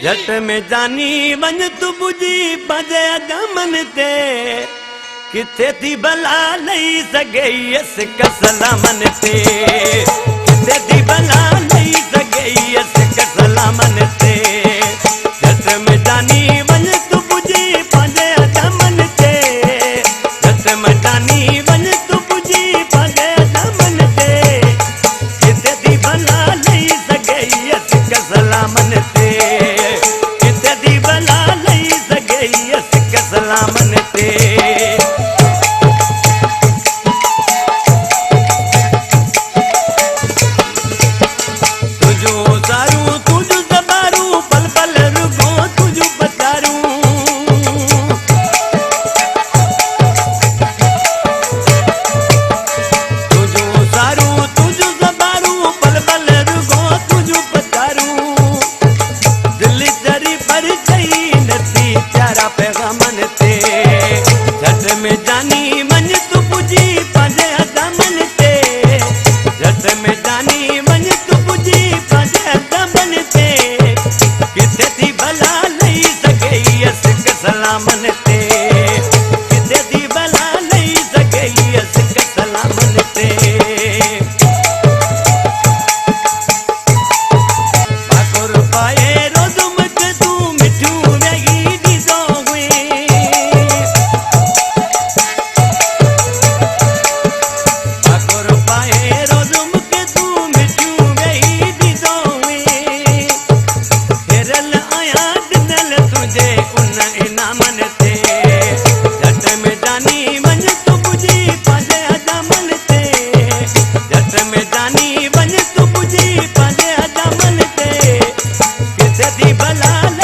झट में जानी वञ तू बुझी पंहिंजे अगमन ते किथे थी भला लही सघे सिक सलामन ते किथे थी भला लही सघे सिक सलामन ते झट में जानी वञ तू बुझी पंहिंजे अगमन ते झट में जानी वञ तू बुझी पंहिंजे अगमन ते किथे थी भला लही सघे सिक सलामन ते किथे थी भला लही सघे सिक सलामन ते भला